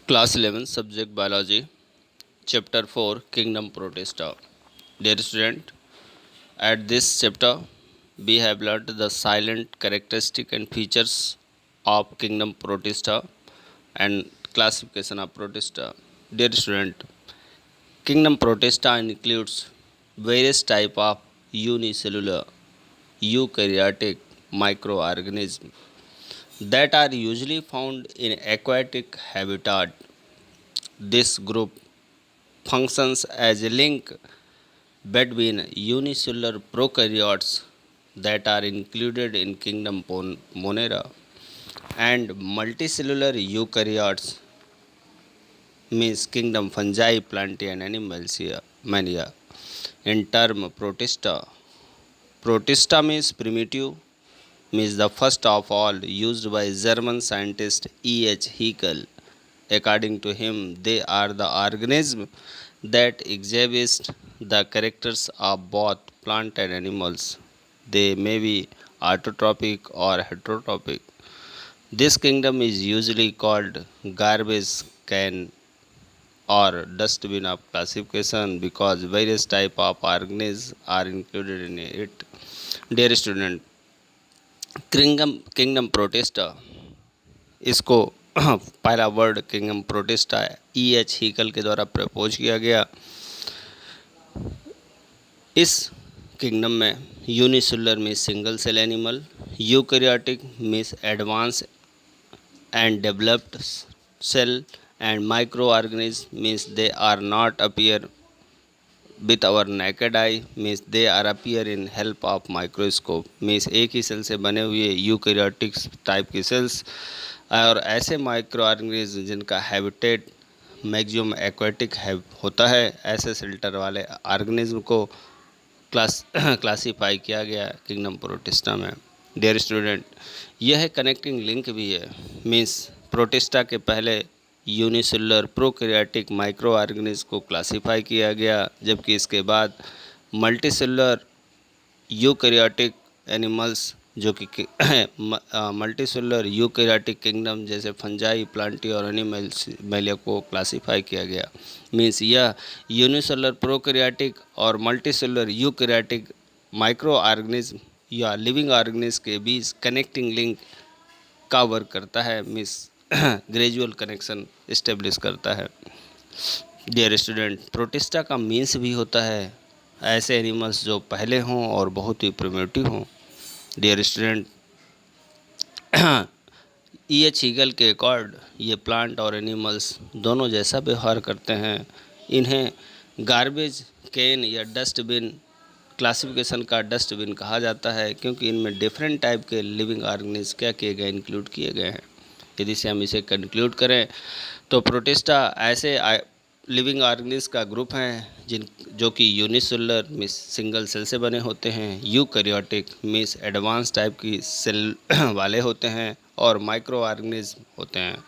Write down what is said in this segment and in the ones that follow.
Class 11 Subject Biology Chapter 4 Kingdom Protista. Dear student, at this chapter we have learnt the silent characteristic and features of Kingdom Protista and classification of Protista. Dear student, Kingdom Protista includes various type of unicellular eukaryotic microorganisms that are usually found in aquatic habitat. This group functions as a link between unicellular prokaryotes that are included in kingdom Monera and multicellular eukaryotes means kingdom fungi, plantae and animalia. Mania. In term protista, protista means primitive, means the first of all used by German scientist E.H. Haeckel. According to him, they are the organisms that exhibit the characters of both plant and animals. They may be autotrophic or heterotrophic. This kingdom is usually called garbage can or dustbin of classification because various type of organisms are included in it. Dear student, kingdom Protista इसको पहला word kingdom Protista E.H. Haeckel के द्वारा propose किया गया। इस kingdom में unicellular means single cell animal, eukaryotic means advanced and developed cell and micro organism means they are not appear with our naked eye means they are appear in help of microscope means एक ही cell से बने हुए eukaryotics type की sales और ऐसे micro organism जिनका habitat maximum aquatic होता है, ऐसे शेल्टर वाले ऑर्गेनिज्म को क्लासीफाई किया गया किंगडम प्रोटिस्टा में। डियर स्टूडेंट, यह कनेक्टिंग लिंक भी है मीन्स प्रोटिस्टा के पहले यूनिसेलुलर प्रोकैरियोटिक माइक्रो ऑर्गेनिज्म को क्लासीफाई किया गया, जबकि इसके बाद मल्टीसेलुलर यूकैरियोटिक एनिमल्स जो कि मल्टीसेलुलर यूकैरियोटिक किंगडम जैसे फंजाई, प्लांटी और एनिमलिया को क्लासीफाई किया गया। मीन्स यह यूनिसेलुलर प्रोकैरियोटिक और मल्टीसेलुलर यूकैरियोटिक माइक्रो ऑर्गेनिज्म या लिविंग ऑर्गेनिज्म के बीच कनेक्टिंग लिंक का वर्क करता है, मीन्स ग्रेजुअल कनेक्शन इस्टेब्लिश करता है। डियर स्टूडेंट, प्रोटिस्टा का मीन्स भी होता है ऐसे एनिमल्स जो पहले हों और बहुत ही प्रिमिटिव हों। Dear student, E.H. हीगल के अकॉर्ड ये प्लांट और एनिमल्स दोनों जैसा व्यवहार करते हैं। इन्हें गार्बेज कैन या डस्टबिन क्लासिफिकेशन का डस्टबिन कहा जाता है क्योंकि इनमें डिफरेंट टाइप के लिविंग ऑर्गेनिज्म क्या किए गए, इंक्लूड किए गए हैं। यदि से हम इसे कंक्लूड करें तो प्रोटिस्टा ऐसे लिविंग ऑर्गेनिज्म का ग्रुप हैं जो कि यूनिसेलुलर मीन्स सिंगल सेल से बने होते हैं, यूकैरियोटिक मीन्स एडवांस टाइप की सेल वाले होते हैं और माइक्रो ऑर्गेनिज्म होते हैं।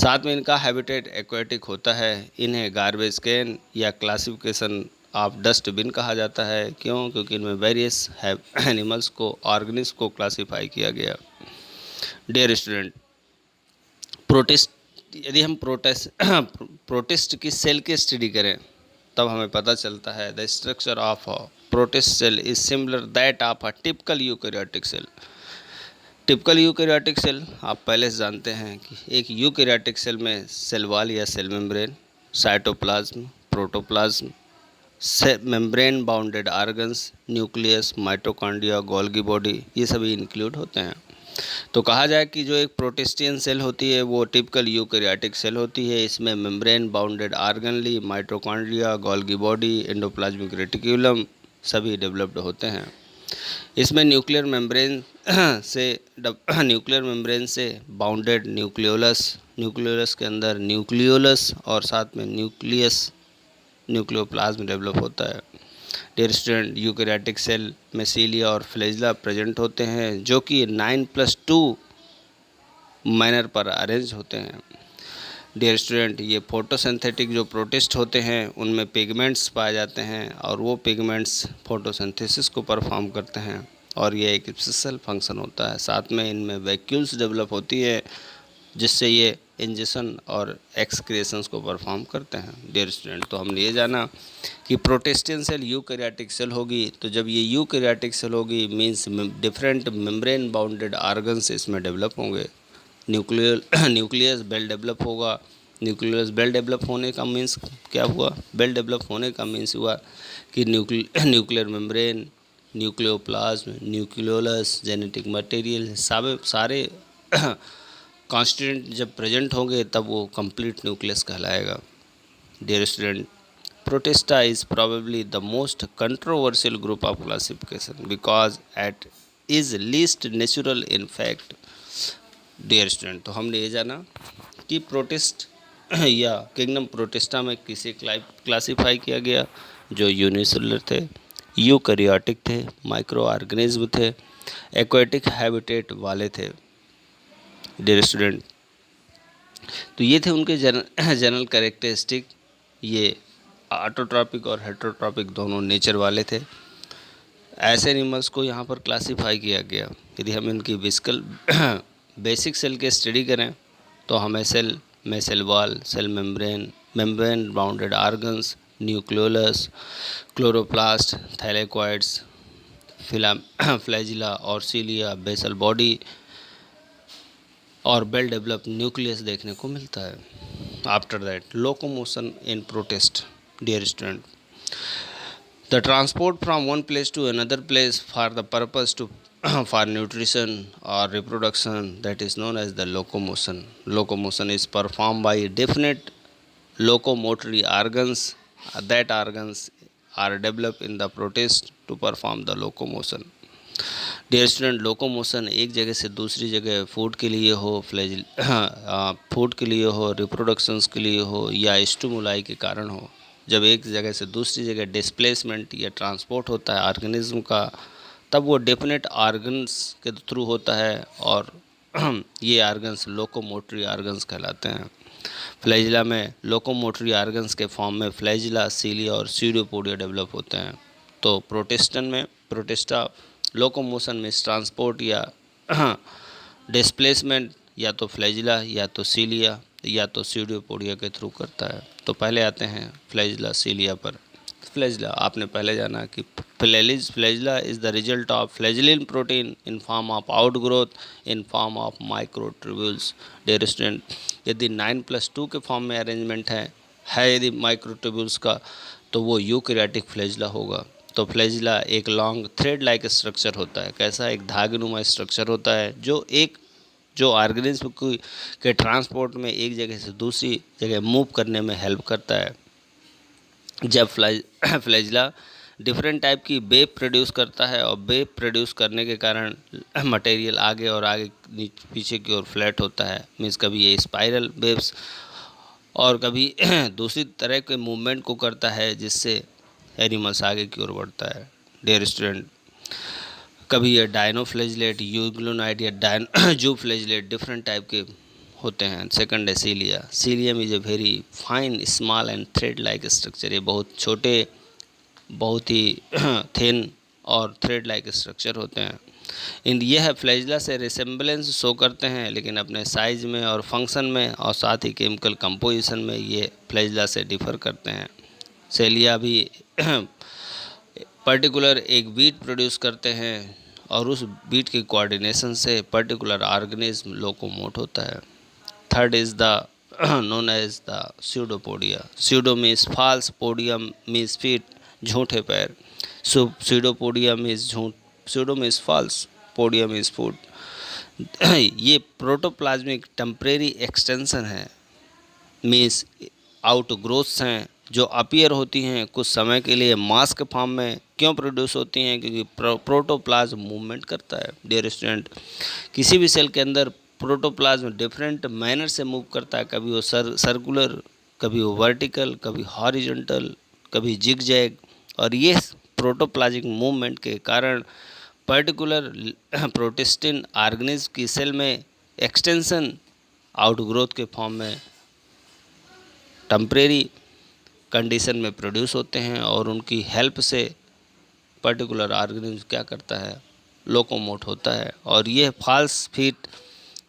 साथ में इनका हैबिटेट एक्वेटिक होता है। इन्हें गार्बेज कैन या क्लासिफिकेशन ऑफ डस्टबिन कहा जाता है। क्यों? क्योंकि इनमें वेरियस एनिमल्स को ऑर्गेनिज्म को क्लासीफाई किया गया। डियर स्टूडेंट, यदि हम प्रोटिस्ट की सेल की स्टडी करें तब हमें पता चलता है the structure of protist cell is similar that of a typical eukaryotic cell. Typical eukaryotic cell आप पहले से जानते हैं कि एक यूकैरियोटिक सेल में सेल वॉल या cell membrane, cytoplasm, protoplasm, membrane bounded organs, nucleus, mitochondria, Golgi body ये सभी इंक्लूड होते हैं। तो कहा जाए कि जो एक प्रोटिस्टियन सेल होती है वो टिपिकल यूकैरियोटिक सेल होती है। इसमें membrane bounded organelle, mitochondria, Golgi body, endoplasmic reticulum सभी डेवलप्ड होते हैं। इसमें न्यूक्लियर मेम्ब्रेन से बाउंडेड न्यूक्लियोलस के अंदर न्यूक्लियोलस और साथ में न्यूक्लियोप्लाज्म डेवलप होता है। डियर स्टूडेंट, यूकैरियोटिक सेल में सीलिया और फ्लैजिला प्रेजेंट होते हैं जो कि 9+2 मैनर पर अरेंज होते हैं। डियर स्टूडेंट, ये फोटोसिंथेटिक जो प्रोटिस्ट होते हैं उनमें पिगमेंट्स पाए जाते हैं और वो पिगमेंट्स फोटोसिंथेसिस को परफॉर्म करते हैं और ये एक स्पेशल फंक्शन होता है। साथ में इनमें वैक्यूल्स डेवलप होती है जिससे ये इंजेक्शन और एक्सक्रिएशंस को परफॉर्म करते हैं। डियर स्टूडेंट, तो हमने ये जाना कि प्रोटिस्टियन सेल यूकैरियोटिक सेल होगी, तो जब ये यूकैरियोटिक सेल होगी means different membrane bounded organs इसमें डेवलप होंगे। न्यूक्लियस बेल डेवलप होगा। न्यूक्लियस बेल डेवलप होने का मीन्स क्या हुआ? बेल डेवलप होने का मीन्स हुआ कि nuclear membrane, nucleoplasm, nucleolus, genetic material सारे कॉन्स्टिट्यूएंट जब प्रेजेंट होंगे तब वो कंप्लीट न्यूक्लियस कहलाएगा। Dear student, protista is probably the most controversial group of classification because it is least natural in fact। Dear student, तो हमने ये जाना कि प्रोटिस्ट या किंगडम प्रोटिस्टा में किसे क्लासीफाई किया गया? जो यूनिसेलुलर थे, यूकैरियोटिक थे, माइक्रो ऑर्गेनिज्म थे, एक्वेटिक हैबिटेट वाले थे। डियर स्टूडेंट, तो ये थे उनके जनरल कैरेक्टरिस्टिक। ये ऑटोट्रॉपिक और हेटेरोट्रॉपिक दोनों नेचर वाले थे। ऐसे एनिमल्स को यहाँ पर क्लासीफाई किया गया। यदि हम इनकी बेसिक सेल के स्टडी करें तो हमें सेल में cell wall, cell membrane bounded organs, nucleolus, chloroplast, thylakoids, flagella और सीलिया, बेसल बॉडी और वेल डेवलप्ड न्यूक्लियस देखने को मिलता है। After that locomotion in protist. Dear student, the transport from one place to another place for the purpose to for nutrition or reproduction, that is known as the locomotion. Locomotion is performed by definite locomotory organs. That organs are developed in the protist to perform the locomotion. Dear student, locomotion एक जगह से दूसरी जगह food के लिए हो, food के लिए हो, रिप्रोडक्शंस के लिए हो या स्टिमुलाई के कारण हो, जब एक जगह से दूसरी जगह डिस्प्लेसमेंट या ट्रांसपोर्ट होता है ऑर्गेनिज्म का, तब वो डेफिनेट ऑर्गन्स के थ्रू होता है और ये ऑर्गन्स लोकोमोटरी ऑर्गन्स कहलाते हैं। फ्लैजिला में लोकोमोटरी ऑर्गन्स के फॉर्म में फ्लैजिला, सीलिया और स्यूडोपोडिया डेवलप होते हैं। तो प्रोटिस्टा लोकोमोशन में ट्रांसपोर्ट या डिस्प्लेसमेंट या तो फ्लैजिला या तो सीलिया या तो स्यूडोपोडिया के थ्रू करता है। तो पहले आते हैं फ्लैजिला सीलिया पर। फ्लैजिला आपने पहले जाना कि flagella is the result of flagellin protein in form of outgrowth in form of microtubules. Dear student, यदि 9+2 के फॉर्म में अरेंजमेंट है यदि माइक्रोट्यूब्यूल्स का, तो वो यूकैरियोटिक फ्लैजिला होगा। तो फ्लैजिला एक लॉन्ग थ्रेड लाइक स्ट्रक्चर होता है। कैसा? एक धागेनुमा स्ट्रक्चर होता है जो ऑर्गेनिज्म के ट्रांसपोर्ट में एक जगह से दूसरी जगह मूव करने में हेल्प करता है। जब फ्लैजिला डिफरेंट टाइप की वेब प्रोड्यूस करता है और वेब प्रोड्यूस करने के कारण मटेरियल आगे और आगे पीछे की ओर फ्लैट होता है। मीन्स कभी ये स्पाइरल वेब्स और कभी दूसरी तरह के मूवमेंट को करता है जिससे एनिमल्स आगे की ओर बढ़ता है। डियर स्टूडेंट, कभी ये डायनोफ्लैजिलेट, यूग्लोनाइड या जूफ्लैजिलेट डिफरेंट टाइप के होते हैं। सेकंड है cilium is a very fine small and thread like structure. ये बहुत छोटे, बहुत ही थिन और थ्रेड लाइक स्ट्रक्चर होते हैं। ये है फ्लैजिला से रिसेम्बलेंस शो करते हैं, लेकिन अपने साइज में और फंक्शन में और साथ ही केमिकल कंपोजिशन में ये फ्लैजिला से डिफ़र करते हैं। सेलिया भी पर्टिकुलर एक बीट प्रोड्यूस करते हैं और उस बीट के कोऑर्डिनेशन से पर्टिकुलर ऑर्गेनिज्म लोकोमोट होता है। Third is the known as the pseudopodia. Pseudo means false, podium means feet, झूठे पैर। स्यूडोपोडिया मीन्स झूठ, pseudo means false, podium means foot. ये प्रोटोप्लाज्मिक टेम्परेरी एक्सटेंशन है, मीन्स आउटग्रोथ्स हैं जो अपीयर होती हैं कुछ समय के लिए मास के फॉर्म में। क्यों प्रोड्यूस होती हैं? क्योंकि प्रोटोप्लाज्म मूवमेंट करता है। डियर स्टूडेंट, किसी भी सेल के अंदर प्रोटोप्लाज्म डिफरेंट मैनर से मूव करता है। कभी वो सर्कुलर, कभी वो वर्टिकल, कभी हॉरिजॉन्टल, कभी जिगजैग। और ये प्रोटोप्लाज्मिक मूवमेंट के कारण पर्टिकुलर प्रोटिस्टिन ऑर्गेनिज्म की सेल में एक्सटेंशन आउटग्रोथ के फॉर्म में टेम्परेरी कंडीशन में प्रोड्यूस होते हैं और उनकी हेल्प से पर्टिकुलर ऑर्गेनिज्म क्या करता है? लोकोमोट होता है। और ये फॉल्स फीट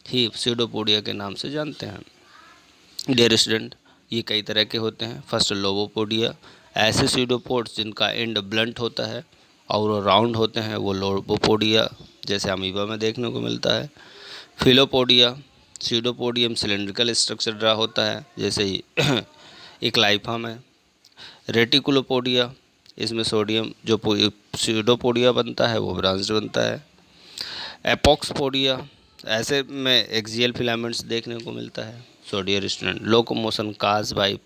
ही स्यूडोपोडिया के नाम से जानते हैं। डियर स्टूडेंट, ये कई तरह के होते हैं। फर्स्ट लोबोपोडिया, ऐसे स्यूडोपोड्स जिनका एंड ब्लंट होता है और वो राउंड होते हैं, वो लोबोपोडिया जैसे अमीबा में देखने को मिलता है। फिलोपोडिया, स्यूडोपोडियम सिलेंड्रिकल स्ट्रक्चर रहा होता है जैसे एक लाइफाम है। रेटिकुलोपोडिया, इसमें सोडियम जो स्यूडोपोडिया बनता है वो ब्रांच्ड बनता है। एपॉक्सपोडिया, ऐसे में एक्सियल फिलामेंट्स देखने को मिलता है। So dear student, locomotion cause by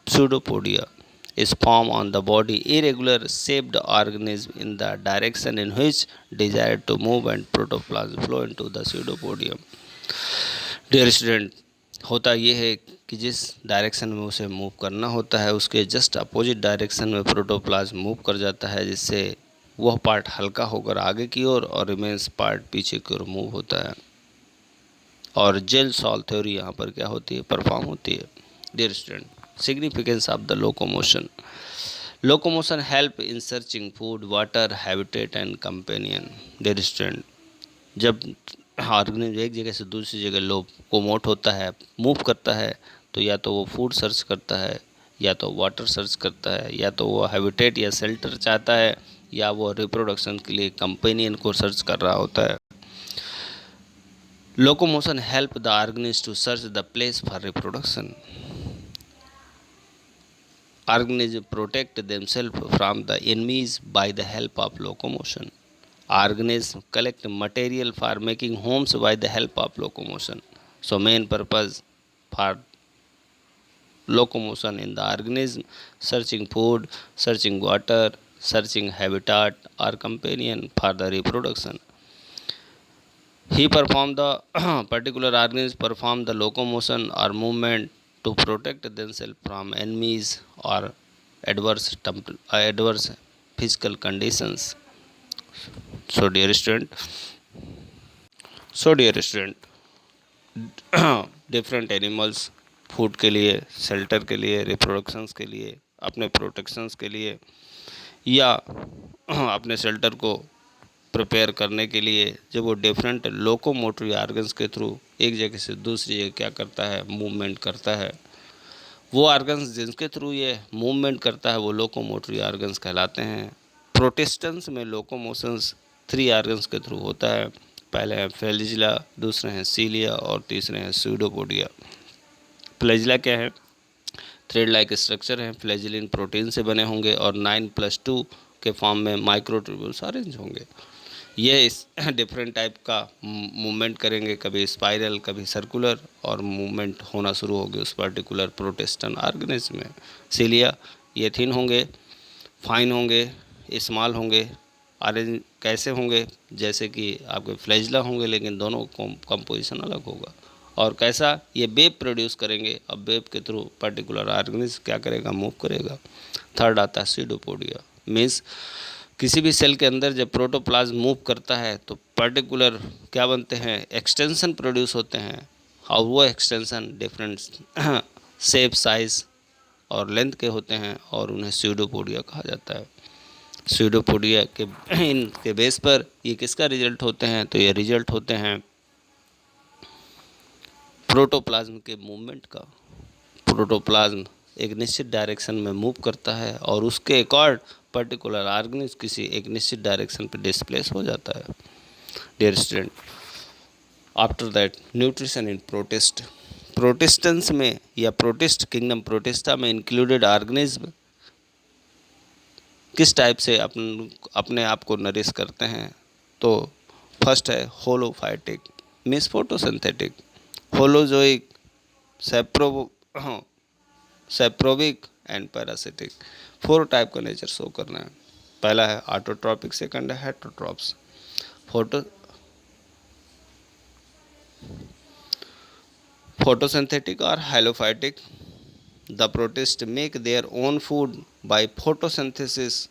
pseudopodia is formed on the body irregular shaped organism in the direction in which desired to move and protoplasm flow into the pseudopodium. Dear student, होता ये है कि जिस direction में उसे move करना होता है उसके जस्ट अपोजिट डायरेक्शन में प्रोटोप्लाज्म मूव कर जाता है, जिससे वह पार्ट हल्का होकर आगे की ओर और रिमेंस पार्ट पीछे की ओर मूव होता है। और जेल सॉल्व थ्योरी यहाँ पर क्या होती है, परफॉर्म होती है। Dear student, significance of the locomotion. Locomotion help in searching food, water, habitat and companion. Dear student, जब ऑर्गेनिज्म एक जगह से दूसरी जगह लोकोमोट होता है, मूव करता है, तो या तो वो फूड सर्च करता है, या तो वाटर सर्च करता है, या तो वो हैबिटेट या शेल्टर चाहता है, या वो रिप्रोडक्शन के लिए कंपेनियन को सर्च कर रहा होता है। Locomotion help the organism to search the place for reproduction. Organisms protect themselves from the enemies by the help of locomotion. Organisms collect material for making homes by the help of locomotion. So main purpose for locomotion in the organism: searching food, searching water, searching habitat or companion for the reproduction. He perform the particular organisms perform the locomotion or movement to protect themselves from enemies or adverse physical conditions. So dear student, different animals food के लिए, shelter के लिए, reproductions के लिए, अपने protections के लिए, या अपने शेल्टर को प्रिपेयर करने के लिए, जब वो डिफरेंट लोकोमोटरी ऑर्गन्स के थ्रू एक जगह से दूसरी जगह क्या करता है, मूवमेंट करता है, वो ऑर्गन्स जिनके थ्रू ये मूवमेंट करता है वो लोकोमोटरी ऑर्गन्स कहलाते हैं। प्रोटिस्टेंस में लोकोमोशंस 3 ऑर्गन्स के थ्रू होता है। पहले हैं फ्लैजिला, दूसरे हैं सीलिया और तीसरे हैं स्यूडोपोडिया। फ्लैजिला क्या है? थ्रेड लाइक स्ट्रक्चर है, फ्लैजिलिन प्रोटीन से बने होंगे और 9+2 के फॉर्म में माइक्रोट्यूब्यूल्स अरेंज होंगे। ये इस डिफरेंट टाइप का मूवमेंट करेंगे, कभी स्पाइरल कभी सर्कुलर, और मूवमेंट होना शुरू होगी उस पर्टिकुलर प्रोटेस्टन ऑर्गेनिज्म में। सीलिया ये थिन होंगे, फाइन होंगे, स्मॉल होंगे। अरेंज कैसे होंगे? जैसे कि आपके फ्लैजिला होंगे, लेकिन दोनों कंपोजिशन अलग होगा। और कैसा? ये वेब प्रोड्यूस करेंगे। अब वेब के थ्रू पर्टिकुलर ऑर्गेनिज्म क्या करेगा, मूव करेगा। थर्ड आता है स्यूडोपोडिया, मीन्स किसी भी सेल के अंदर जब प्रोटोप्लाज्म मूव करता है तो पर्टिकुलर क्या बनते हैं, एक्सटेंशन प्रोड्यूस होते हैं, और वो एक्सटेंशन डिफरेंट शेप, साइज और लेंथ के होते हैं, और उन्हें स्यूडोपोडिया कहा जाता है। स्यूडोपोडिया के इनके बेस पर ये किसका रिजल्ट होते हैं? तो ये रिजल्ट होते हैं प्रोटोप्लाज्म के मूवमेंट का। प्रोटोप्लाज्म एक निश्चित डायरेक्शन में मूव करता है और उसके अकॉर्ड पर्टिकुलर ऑर्गेनिज्म किसी एक निश्चित डायरेक्शन पर डिस्प्लेस हो जाता है। Dear student, after that nutrition in protistans में या प्रोटिस्ट किंगडम प्रोटिस्टा में इंक्लूडेड ऑर्गेनिज्म किस टाइप से अपने आप को नरिश करते हैं? तो फर्स्ट है holophytic, means photosynthetic, holozoic, saprobic and parasitic. 4 type का नेचर शो करना है। पहला है ऑटोट्रॉपिक, सेकंड है हेटरोट्रॉप्स। फोटोसिंथेटिक और holophytic, the protist make their own food by photosynthesis.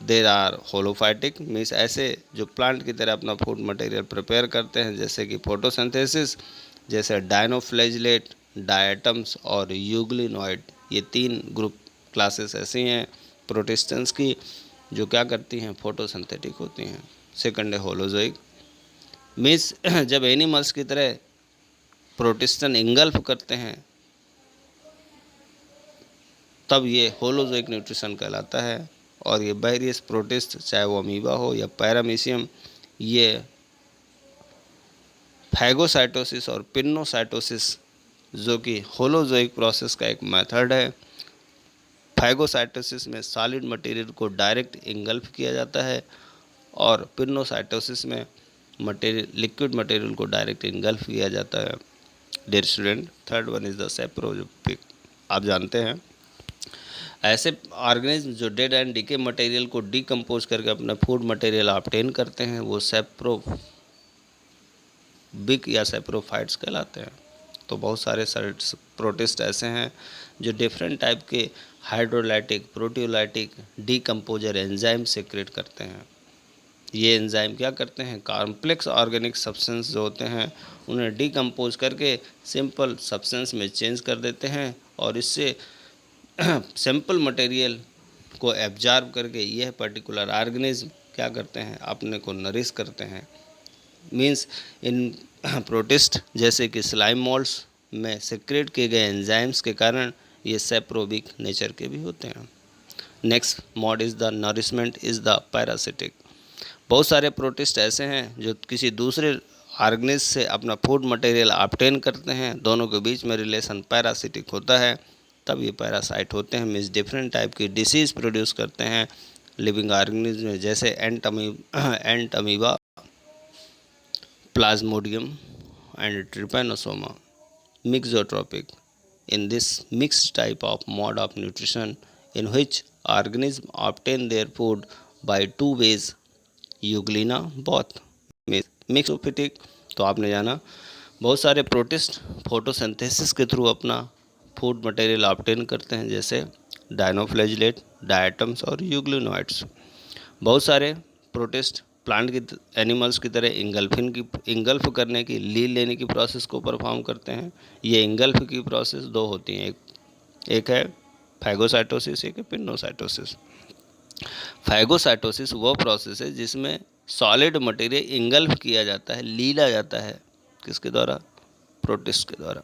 There are holophytic, means ऐसे जो प्लांट की तरह अपना फूड मटेरियल प्रिपेयर करते हैं, जैसे कि फोटोसिंथेसिस, जैसे डायनोफ्लैजिलेट, डायटम्स और यूग्लिनॉइड। ये 3 ग्रुप क्लासेस ऐसी हैं प्रोटिस्टेंस की जो क्या करती हैं, फोटोसिंथेटिक होती हैं। सेकंड है होलोजोइक, मीन्स जब एनिमल्स की तरह प्रोटिस्टन इंगल्फ करते हैं, तब ये होलोजोइक न्यूट्रिशन कहलाता है। और ये वेरियस प्रोटिस्ट, चाहे वो अमीबा हो या पैरामीशियम, ये फैगोसाइटोसिस और पिन्नोसाइटोसिस, जो कि होलोजोइक प्रोसेस का एक मेथड है। फैगोसाइटोसिस में सॉलिड मटेरियल को डायरेक्ट इंगल्फ किया जाता है और पिन्नोसाइटोसिस में लिक्विड मटेरियल को डायरेक्ट इंगल्फ किया जाता है। Dear student, third one is the saprophytic. आप जानते हैं ऐसे ऑर्गेनिज्म जो डेड एंड डीके मटेरियल को डिकम्पोज करके अपना फूड मटेरियल ऑब्टेन करते हैं, वो सेप्रोबिक या सेप्रोफाइट्स कहलाते हैं। तो बहुत सारे प्रोटिस्ट ऐसे हैं जो डिफरेंट टाइप के hydrolytic, proteolytic, decomposer enzyme secrete करते हैं। ये एंजाइम क्या करते हैं, कॉम्प्लेक्स ऑर्गेनिक सब्सटेंस जो होते हैं उन्हें डिकम्पोज करके सिंपल सब्सटेंस में चेंज कर देते हैं और इससे सिंपल मटेरियल को एब्जॉर्ब करके यह पर्टिकुलर ऑर्गेनिज्म क्या करते हैं, अपने को नरिश करते हैं। मींस इन प्रोटिस्ट जैसे कि स्लाइम मोल्ड्स में सेक्रेट किए गए एंजाइम्स के कारण ये सेप्रोबिक नेचर के भी होते हैं। Next mod is the nourishment is the parasitic. बहुत सारे प्रोटिस्ट ऐसे हैं जो किसी दूसरे ऑर्गेनिज्म से अपना फूड मटेरियल ऑब्टेन करते हैं, दोनों के बीच में रिलेशन पैरासिटिक होता है, तब ये पैरासाइट होते हैं। मीन्स डिफरेंट टाइप की डिसीज़ प्रोड्यूस करते हैं लिविंग ऑर्गेनिज्म में, जैसे entamoeba, plasmodium and trypanosoma. Mixotrophic, in this mixed type of mode of nutrition in which organisms obtain their food by two ways, euglena both. Mixophytic, तो आपने जाना बहुत सारे प्रोटिस्ट फोटोसिंथेसिस के थ्रू अपना food material obtain करते हैं, जैसे डायनोफ्लैजिलेट, डायटम्स और यूग्लिनोइड्स। बहुत सारे प्रोटिस्ट प्लांट की एनिमल्स की तरह इंगल्फ करने की, लील लेने की प्रोसेस को परफॉर्म करते हैं। ये इंगल्फ की प्रोसेस दो होती हैं, एक है फैगोसाइटोसिस, एक है पिन्नोसाइटोसिस। फैगोसाइटोसिस वो प्रोसेस है जिसमें सॉलिड मटेरियल इंगल्फ किया जाता है, लीला जाता है, किसके द्वारा, प्रोटिस्ट के द्वारा।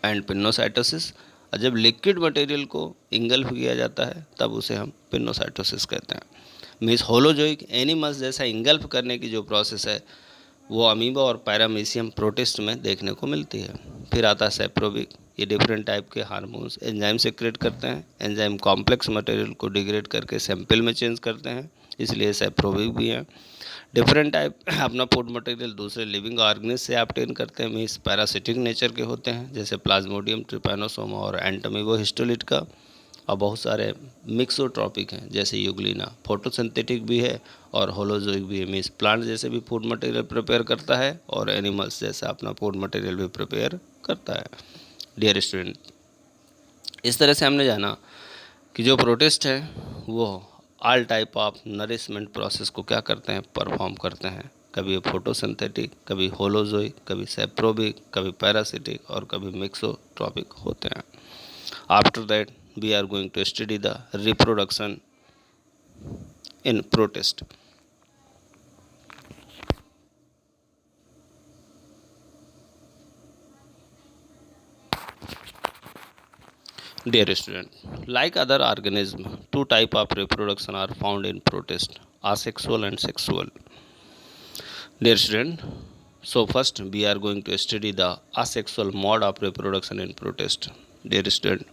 एंड पिन्नोसाइटोसिस, जब लिक्विड मटेरियल को इंगल्फ किया जाता है तब उसे हम पिन्नोसाइटोसिस कहते हैं। मीन्स होलोजोइक एनिमल्स जैसा इंगल्फ करने की जो प्रोसेस है वो अमीबा और पैरामीशियम प्रोटिस्ट में देखने को मिलती है। फिर आता है सेप्रोबिक, ये डिफरेंट टाइप के हार्मोन्स एंजाइम सेक्रेट करते हैं। एंजाइम कॉम्प्लेक्स मटेरियल को डिग्रेड करके सैंपल में चेंज करते हैं, इसलिए सेप्रोबिक भी हैं। डिफरेंट टाइप अपना फूड मटेरियल दूसरे लिविंग ऑर्गेनिज्म से ऑब्टेन करते हैं, मीन्स पैरासिटिक नेचर के होते हैं, जैसे प्लाज्मोडियम, ट्रिपैनोसोमा और एंटमीबो हिस्टोलिट का। और बहुत सारे मिक्सोट्रॉपिक हैं, जैसे यूग्लिना, फोटोसिंथेटिक भी है और होलोजोइक भी है। मीन्स प्लांट जैसे भी फूड मटेरियल प्रिपेयर करता है और एनिमल्स जैसा अपना फूड मटेरियल भी प्रिपेयर करता है। डियर स्टूडेंट, इस तरह से हमने जाना कि जो प्रोटिस्ट है वो all type of nourishment process को क्या करते हैं, परफॉर्म करते हैं। कभी फोटोसिंथेटिक, कभी होलोजोइक, कभी सेप्रोबिक, कभी पैरासिटिक और कभी मिक्सोट्रॉपिक होते हैं। After that we are going to study the reproduction in protist. Dear student, like other organisms, two type of reproduction are found in protist, asexual and sexual. Dear student, so first we are going to study the asexual mode of reproduction in protist. Dear student,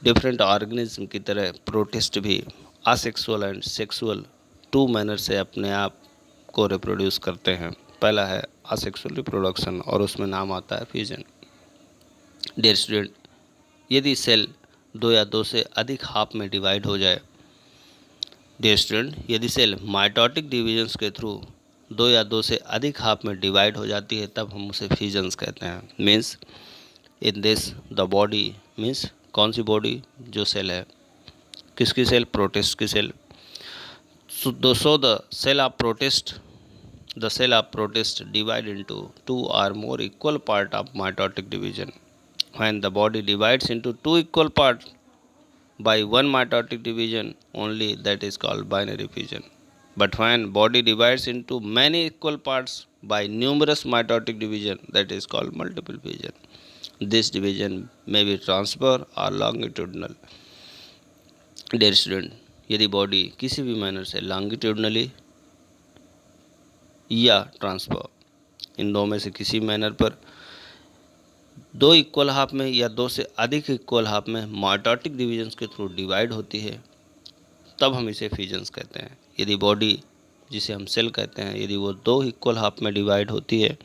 different organism की तरह protist भी asexual and sexual two manner से अपने आप को reproduce करते हैं। पहला है असेक्सुअल रिप्रोडक्शन और उसमें नाम आता है फ्यूजन। डियर स्टूडेंट, यदि सेल दो या दो से अधिक हाफ में डिवाइड हो जाए, डियर स्टूडेंट, यदि सेल माइटोटिक डिविजन्स के थ्रू दो या दो से अधिक हाफ में डिवाइड हो जाती है तब हम उसे फ्यूजन्स कहते हैं। Means in this the body, means कौन सी बॉडी, जो सेल है, किसकी सेल, प्रोटिस्ट की cell. So the cell of protist divide into two और more equal part of mitotic division. When the body divides into two equal part by one mitotic division only, that is called binary fusion. But when body divides into many equal parts by numerous mitotic division, that is called multiple fission. This division may be transfer or longitudinal. Dear student, यदि body किसी भी manner से longitudinally या transfer, इन दो में से किसी manner पर दो इक्वल हाफ में या दो से अधिक इक्वल हाफ में माइटोटिक डिविजन्स के थ्रू डिवाइड होती है, तब हम इसे फिजन्स कहते हैं। यदि बॉडी, जिसे हम सेल कहते हैं, यदि वो दो इक्वल हाफ में डिवाइड होती है,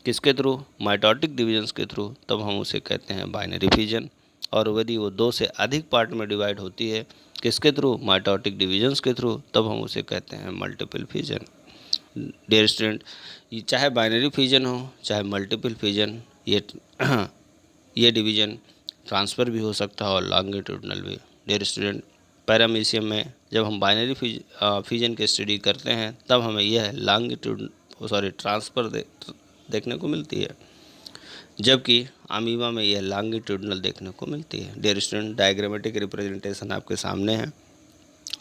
किसके थ्रू? माइटोटिक डिविजन्स के थ्रू, तब हम उसे कहते हैं बाइनरी फिजन। और यदि वो दो से अधिक पार्ट में डिवाइड होती है, किसके थ्रू? माइटोटिक डिविजन्स के थ्रू, तब हम उसे कहते हैं मल्टीपल फिजन। डियर स्टूडेंट, ये चाहे बाइनरी फिजन हो चाहे मल्टीपल फिजन, ये डिवीजन ट्रांसफ़र भी हो सकता है और लॉन्गिट्यूडनल भी। डियर स्टूडेंट, पैरामीशियम में जब हम बाइनरी फिजन की स्टडी करते हैं, तब हमें यह ट्रांसफ़र देखने को मिलती है, जबकि अमीबा में यह लॉन्गिट्यूडनल देखने को मिलती है। डियर स्टूडेंट, डायग्रामेटिक रिप्रेजेंटेशन आपके सामने है।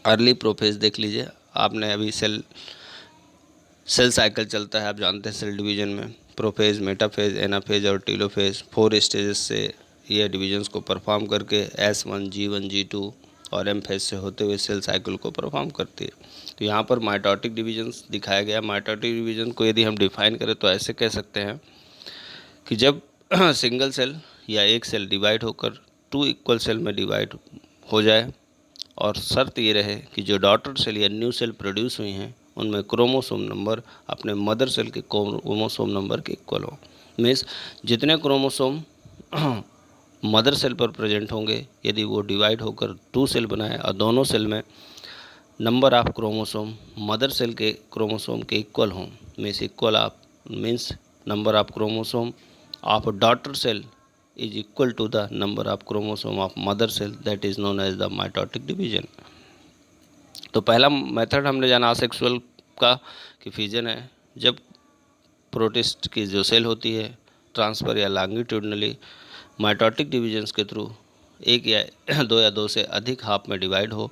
अर्ली प्रोफेज देख लीजिए। आपने अभी सेल साइकिल चलता है, आप जानते हैं सेल डिवीजन में प्रोफेज, मेटाफेज, एनाफेज और टीलोफेज 4 स्टेजेस से ये डिविजन्स को परफॉर्म करके S1, G1, G2 और एम फेज से होते हुए सेल साइकिल को परफॉर्म करती है। तो यहाँ पर माइटोटिक डिविजन्स दिखाया गया। माइटोटिक डिवीजन को यदि हम डिफाइन करें तो ऐसे कह सकते हैं कि जब सिंगल सेल या एक सेल डिवाइड होकर 2 इक्वल सेल में डिवाइड हो जाए, और शर्त ये रहे कि जो डॉटर सेल या न्यू सेल प्रोड्यूस हुई हैं, उनमें क्रोमोसोम नंबर अपने मदर सेल के क्रोमोसोम नंबर के इक्वल हो। मीन्स जितने क्रोमोसोम मदर सेल पर प्रेजेंट होंगे, यदि वो डिवाइड होकर 2 सेल बनाए और दोनों सेल में number of chromosome mother cell के क्रोमोसोम के इक्वल हों, means number of chromosome of daughter cell is equal to the number of chromosome of mother cell, that is known as the mitotic division। तो पहला method हमने जाना asexual का कि fission है, जब प्रोटिस्ट की जो सेल होती है ट्रांसफ़र या लॉन्गिट्यूडनली माइटोटिक डिविजन्स के थ्रू एक या दो से अधिक हाफ में डिवाइड हो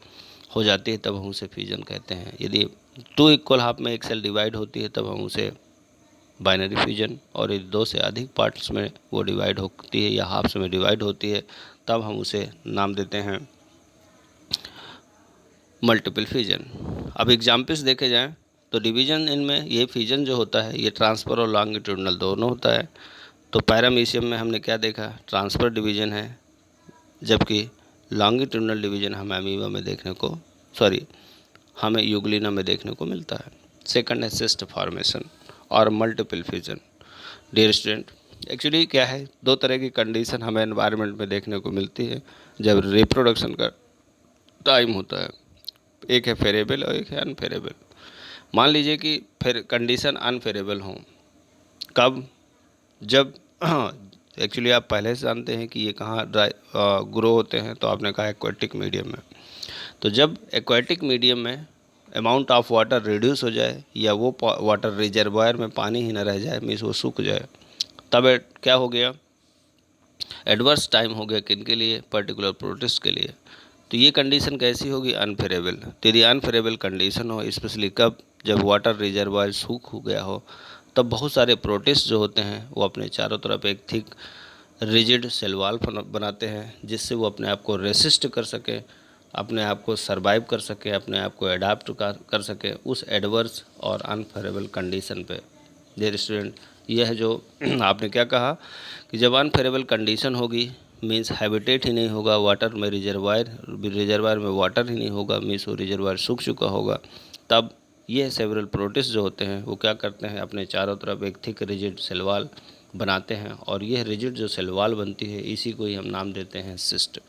जाती है, तब हम उसे फिजन कहते हैं। यदि 2 इक्वल हाफ में एक सेल डिवाइड होती है, तब हम उसे बाइनरी फिजन, और यदि 2 से अधिक पार्ट्स में वो डिवाइड होती है या हाफ्स में डिवाइड होती है, तब हम उसे नाम देते हैं मल्टीपल फिजन। अब एग्जाम्पल्स देखे जाएं तो डिवीजन इनमें ये फिजन जो होता है ये ट्रांसफ़र और लॉन्गिट्यूडनल दोनों होता है। तो पैरामीशियम में हमने क्या देखा? ट्रांसफ़र डिवीजन है, जबकि लॉन्गिट्यूडनल डिवीजन हमें यूग्लिना में देखने को मिलता है। सेकंड है सिस्ट फॉर्मेशन और multiple fission. Dear student, actually क्या है, 2 तरह की कंडीशन हमें एनवायरनमेंट में देखने को मिलती है जब रिप्रोडक्शन का टाइम होता है। एक है फेरेबल और एक है अनफेरेबल। मान लीजिए कि फिर कंडीशन अनफेरेबल हो, कब? जब एक्चुअली आप पहले से जानते हैं कि ये कहाँ ग्रो होते हैं, तो आपने कहा एक्वेटिक मीडियम में। तो जब एक्वेटिक मीडियम में अमाउंट ऑफ वाटर रिड्यूस हो जाए या वो वाटर रिजर्वायर में पानी ही ना रह जाए, मीन्स वो सूख जाए, तब क्या हो गया? एडवर्स टाइम हो गया किन लिए? पर्टिकुलर प्रोटिस्ट के लिए। तो ये कंडीशन कैसी होगी? अनफेरेबल। तो यदि अनफेरेबल कंडीशन हो, स्पेशली कब? जब वाटर रिजर्वायर सूख हो गया हो, तब बहुत सारे प्रोटिस्ट जो होते हैं वो अपने चारों तरफ एक थिक रिजिड सेल वॉल बनाते हैं, जिससे वो अपने आप को रेसिस्ट कर सके, अपने आप को सरवाइव कर सके, अपने आप को अडाप्ट कर सके उस एडवर्स और अनफेरेबल कंडीशन पे। डियर स्टूडेंट, यह है जो आपने क्या कहा कि जब अनफेरेबल कंडीशन होगी, मीन्स हैबिटेट ही नहीं होगा, वाटर में रिजर्वायर में वाटर ही नहीं होगा, मीन्स वो रिजर्वायर सूख चुका होगा, तब ये सेवरल प्रोटिस्ट जो होते हैं वो क्या करते हैं? अपने चारों तरफ एक थिक रिजिड सेल वॉल बनाते हैं, और यह रिजिड जो सेल वॉल बनती है, इसी को ही हम नाम देते हैं सिस्ट।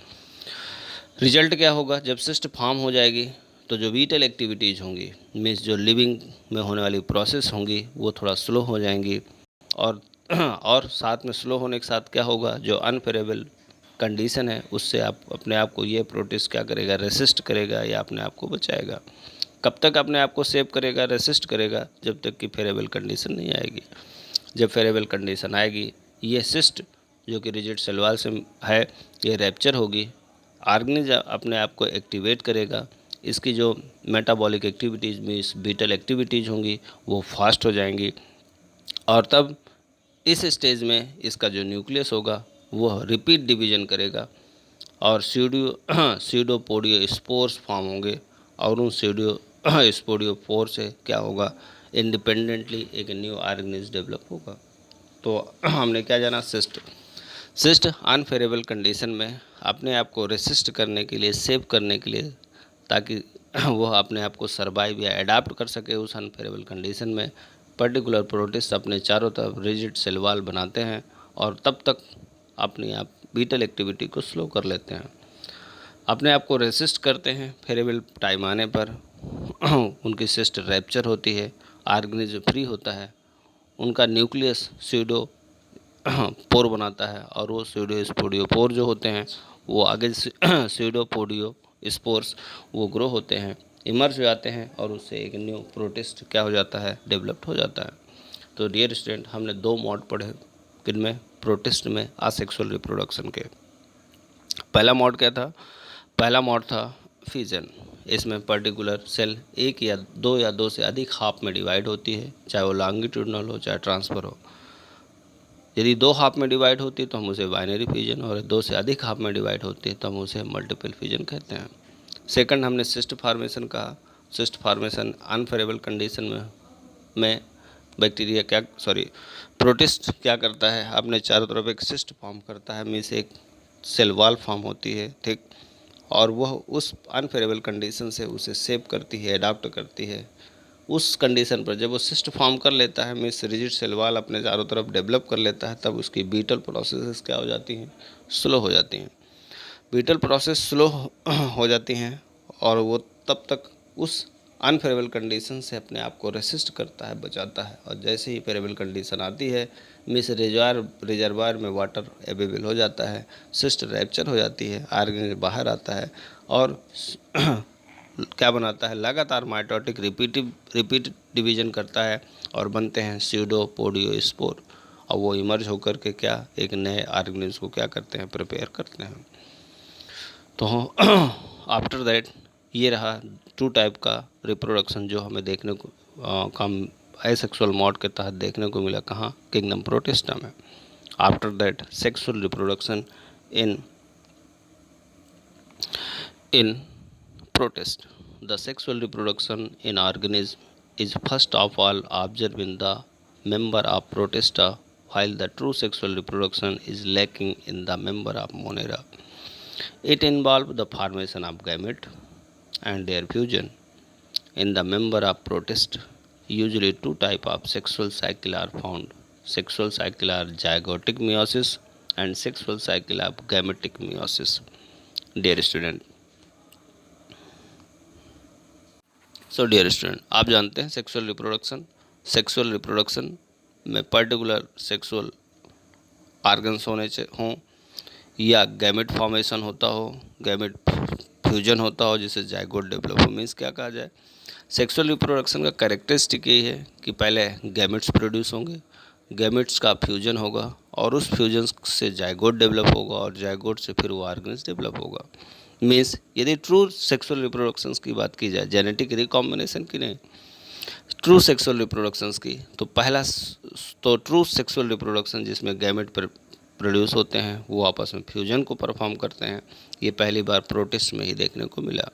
रिजल्ट क्या होगा? जब सिस्ट फॉर्म हो जाएगी तो जो वीटल एक्टिविटीज़ होंगी, मीन्स जो लिविंग में होने वाली प्रोसेस होंगी, वो थोड़ा स्लो हो जाएंगी, और साथ में स्लो होने के साथ क्या होगा? जो अनफेरेबल कंडीशन है उससे आप अपने आप को, ये प्रोटिस्ट क्या करेगा? रेसिस्ट करेगा या अपने आप को बचाएगा। कब तक अपने आप को सेव करेगा, रेसिस्ट करेगा? जब तक कि फेरेबल कंडीशन नहीं आएगी। जब फेरेबल कंडीशन आएगी, ये सिस्ट जो कि रिजिड सेल वॉल से है, ये रैप्चर होगी, ऑर्गेनिज्म अपने आप को एक्टिवेट करेगा, इसकी जो मेटाबॉलिक एक्टिविटीज़ में इस बीटल एक्टिविटीज़ होंगी वो फास्ट हो जाएंगी, और तब इस स्टेज में इसका जो न्यूक्लियस होगा वह रिपीट डिवीजन करेगा और सीडोपोडियो स्पोर्स फॉर्म होंगे, और उन स्पोडियोपोर से क्या होगा, इंडिपेंडेंटली एक न्यू ऑर्गेनिज्म डेवलप होगा। तो हमने क्या जाना, सिस्ट अनफेवरेबल कंडीशन में अपने आप को रेसिस्ट करने के लिए, सेव करने के लिए, ताकि वह अपने आप को सर्वाइव या अडाप्ट कर सके उस अनफेवरेबल कंडीशन में, पर्टिकुलर प्रोटिस्ट अपने चारों तरफ रिजिड सेल वॉल बनाते हैं और तब तक अपने आप बीटल एक्टिविटी को स्लो कर लेते हैं, अपने आप को रेसिस्ट करते हैं। फेरेबल टाइम आने पर उनकी सिस्ट रैप्चर होती है, ऑर्गेनिज्म फ्री होता है, उनका न्यूक्लियस सीडो पोर बनाता है, और वो सीडोस्पोडियोपोर जो होते हैं वो आगे सीडोपोडियो स्पोर्स वो ग्रो होते हैं, इमर्ज हो जाते हैं, और उससे एक न्यू प्रोटिस्ट क्या हो जाता है, डेवलप्ड हो जाता है। तो डियर स्टूडेंट, हमने 2 मोड पढ़े, किनमें, प्रोटिस्ट में, असेक्सुअल रिप्रोडक्शन के। पहला मोड क्या था, पहला मोड था फ्यूजन। इसमें पर्टिकुलर सेल एक या दो से अधिक हाफ में डिवाइड होती है, चाहे वो लॉन्गिट्यूडनल हो चाहे ट्रांसफ़र हो। यदि 2 हाफ में डिवाइड होती है तो हम उसे बाइनरी फ्यूजन, और 2 से अधिक हाफ में डिवाइड होती है तो हम उसे मल्टीपल फ्यूजन कहते हैं। सेकंड हमने सिस्ट फार्मेशन कहा। सिस्ट फार्मेशन अनफेवरेबल कंडीशन में बैक्टीरिया प्रोटिस्ट क्या करता है, अपने चारों तरफ एक सिस्ट फॉर्म करता है, मीन्स एक सेल वॉल फॉर्म होती है, ठीक, और वह उस अनफेवरेबल कंडीशन से उसे सेव करती है, अडाप्ट करती है। उस कंडीशन पर जब वो सिस्ट फॉर्म कर लेता है, मीन्स रिजिड सेल वॉल अपने चारों तरफ डेवलप कर लेता है, तब उसकी बीटल प्रोसेस क्या हो जाती हैं, स्लो हो जाती हैं। बीटल प्रोसेस स्लो हो जाती हैं और वो तब तक उस अनफेवरेबल कंडीशन से अपने आप को रेसिस्ट करता है, बचाता है, और जैसे ही फेवरेबल कंडीशन आती है, मीन्स रिजर्वायर में वाटर अवेलेबल हो जाता है, सिस्ट रैप्चर हो जाती है, ऑर्गेनिज्म बाहर आता है और क्या बनाता है, लगातार माइटोटिक रिपीट डिवीजन करता है और बनते हैं सीडोपोडियो स्पोर, और वो इमर्ज होकर के क्या एक नए ऑर्गेनिज्म को क्या करते हैं, प्रिपेयर करते हैं। तो आफ्टर दैट ये रहा 2 टाइप का रिप्रोडक्शन जो हमें देखने को कम एसेक्सुअल मोड के तहत देखने को मिला, कहाँ, किंगडम प्रोटिस्टा में। After that sexual reproduction in protist. The sexual reproduction in organism is first of all observed in the member of Protista, while the true sexual reproduction is lacking in the member of Monera. It involves the formation of gamete and their fusion. In the member of Protist, usually 2 types of sexual cycle are found. Sexual cycle are zygotic meiosis and sexual cycle of gametic meiosis. Dear student, dear student, आप जानते हैं sexual reproduction में particular sexual organs हों या gamete formation होता हो, gamete fusion होता हो, जिसे जाइगोट डेवलप हो। मीन्स क्या कहा जाए, सेक्सुअल रिप्रोडक्शन का कैरेक्टरिस्टिक यही है कि पहले गैमेट्स प्रोड्यूस होंगे, गैमेट्स का फ्यूजन होगा और उस फ्यूजन से जाइगोट डेवलप होगा और जाइगोट से फिर वो ऑर्गन्स डेवलप होगा। मीन्स यदि ट्रू सेक्सुअल रिप्रोडक्शंस की बात की जाए, जेनेटिक रिकॉम्बिनेशन की नहीं, ट्रू सेक्सुअल रिप्रोडक्शंस की, तो पहला तो ट्रू सेक्सुअल रिप्रोडक्शन जिसमें गैमेट प्रोड्यूस होते हैं वो आपस में फ्यूजन को परफॉर्म करते हैं, ये पहली बार प्रोटिस्ट में ही देखने को मिला।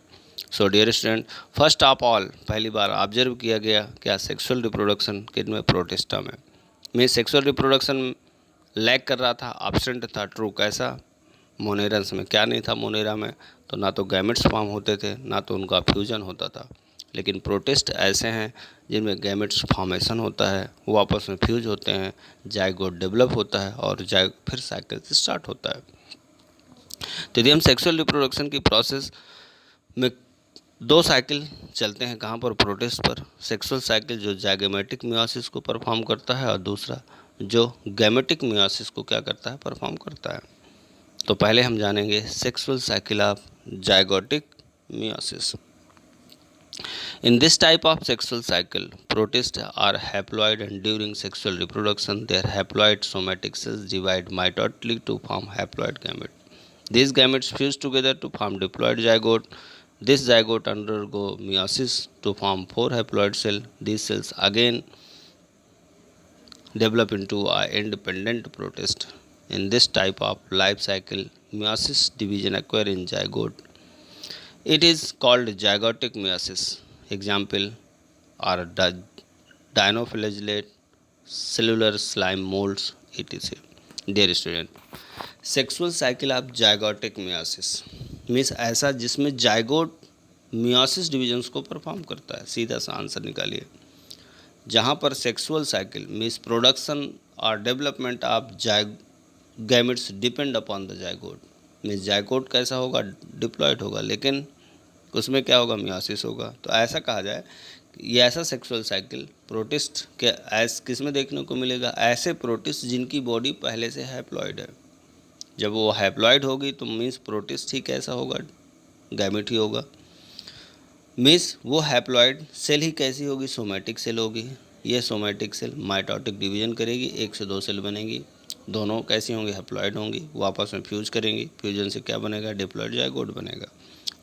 So dear student, first of all पहली बार ऑब्जर्व किया गया क्या, सेक्सुअल रिप्रोडक्शन किन में, प्रोटिस्टा में। सेक्सुअल रिप्रोडक्शन लैक कर रहा था, एब्सेंट था, ट्रू कैसा, मोनेरन्स में। क्या नहीं था मोनेरा में, तो ना तो गैमेट्स फॉर्म होते थे ना तो उनका फ्यूजन होता था। लेकिन प्रोटिस्ट ऐसे हैं जिनमें गैमेट्स फॉर्मेशन होता है, वो आपस में फ्यूज होते हैं, जाइगोट डेवलप होता है और फिर साइकिल स्टार्ट होता है। तो यदि हम सेक्सुअल रिप्रोडक्शन की प्रोसेस में 2 साइकिल चलते हैं, कहाँ पर, प्रोटिस्ट पर। सेक्सुअल साइकिल जो जाइगोमेटिक मियोसिस को परफॉर्म करता है और दूसरा जो गैमेटिक मियोसिस को क्या करता है, परफॉर्म करता है। तो पहले हम जानेंगे sexual cycle of zygotic meiosis. In this type of sexual cycle, protists are haploid and during sexual reproduction, their haploid somatic cells divide mitotically to form haploid gamete. These gametes fuse together to form diploid zygote. This zygote undergo meiosis to form 4 haploid cells. These cells again develop into an independent protist. In this type of life cycle, meiosis division occur in zygote. It is called zygotic meiosis. Example are dinoflagellate, cellular slime molds, etc. Dear student, sexual cycle of zygotic meiosis means ऐसा जिसमें zygote meiosis divisions को perform करता है। सीधा सा answer निकालिए। जहाँ पर सेक्सुअल साइकिल मीन्स प्रोडक्शन और development of gametes depend upon the zygote, means zygote कैसा होगा, डिप्लॉयड होगा, लेकिन उसमें क्या होगा, मियोसिस होगा। तो ऐसा कहा जाए ये ऐसा सेक्सुअल साइकिल प्रोटिस्ट के किस में देखने को मिलेगा, ऐसे प्रोटिस्ट जिनकी बॉडी पहले से हैप्लॉयड है। जब वो हैप्लॉयड होगी तो मीन्स प्रोटिस्ट ही कैसा होगा, गैमेट ही होगा। मीन्स वो हैप्लॉयड सेल ही कैसी होगी, सोमैटिक सेल होगी। ये सोमैटिक सेल माइटोटिक डिवीजन करेगी, 1 से 2 सेल बनेगी। दोनों कैसी होंगी, हैप्लॉयड होंगी। वो आपस में फ्यूज करेंगी, फ्यूजन से क्या बनेगा, डिप्लॉयड जाइगोट बनेगा।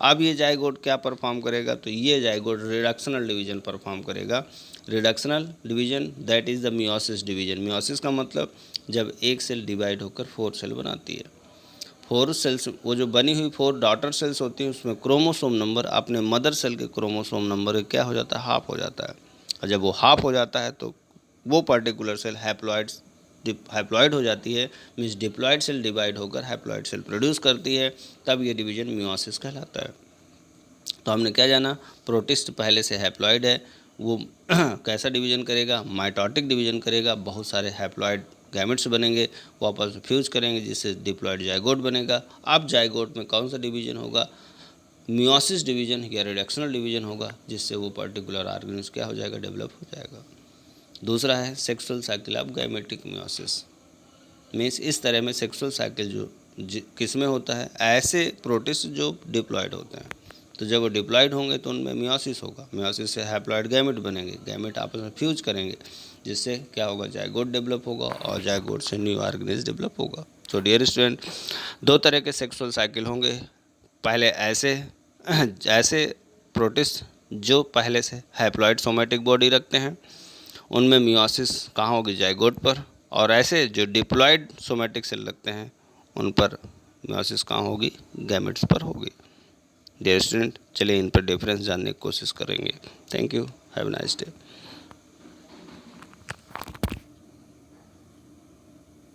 अब ये जाइगोट क्या परफॉर्म करेगा, तो ये जाइगोट रिडक्शनल डिवीजन परफॉर्म करेगा। Reductional division that is the meiosis division. Meiosis का मतलब जब एक सेल डिवाइड होकर 4 सेल बनाती है। 4 सेल्स, वो जो बनी हुई 4 डॉटर सेल्स होती हैं, उसमें क्रोमोसोम नंबर अपने मदर सेल के क्रोमोसोम नंबर क्या हो जाता है, हाफ हो जाता है। और जब वो हाफ हो जाता है तो वो पर्टिकुलर सेल हैप्लॉयड हो जाती है, मीन्स डिप्लॉयड सेल डिवाइड होकर हैप्लॉयड सेल प्रोड्यूस करती है, तब ये डिवीजन मियोसिस कहलाता है। तो हमने क्या जाना, प्रोटिस्ट पहले से हैप्लॉयड है, वो कैसा डिवीजन करेगा, माइटोटिक डिवीजन करेगा। बहुत सारे हैप्लॉयड गैमेट्स बनेंगे, वो आपस में फ्यूज करेंगे, जिससे डिप्लॉयड जाइगोट बनेगा। अब जाइगोट में कौन सा डिवीजन होगा, मियोसिस डिवीजन या रिडक्शनल डिवीजन होगा, जिससे वो पर्टिकुलर ऑर्गेनिज्म क्या हो जाएगा, डेवलप हो जाएगा। दूसरा है sexual cycle of gametic meiosis. Means इस तरह में सेक्सुअल साइकिल जो किस में होता है, ऐसे प्रोटिस्ट जो डिप्लॉयड होते हैं। तो जब वो डिप्लॉयड होंगे तो उनमें मियोसिस होगा, मियोसिस से हैप्लॉयड गैमेट बनेंगे, गैमेट आपस में फ्यूज करेंगे, जिससे क्या होगा, जाइगोट डेवलप होगा, और जाइगोट से न्यू ऑर्गेनिज्म डेवलप होगा। तो डियर स्टूडेंट, 2 तरह के सेक्सुअल साइकिल होंगे। पहले ऐसे प्रोटिस्ट जो पहले से हैप्लॉयड सोमैटिक बॉडी रखते हैं, उनमें मियोसिस कहाँ होगी, जाइगोट पर। और ऐसे जो डिप्लॉयड सोमैटिक सेल लगते हैं, उन पर मियोसिस कहाँ होगी, गैमेट्स पर होगी। डियर स्टूडेंट, चलिए इन पर डिफरेंस जानने की कोशिश करेंगे। Thank you, have a nice day.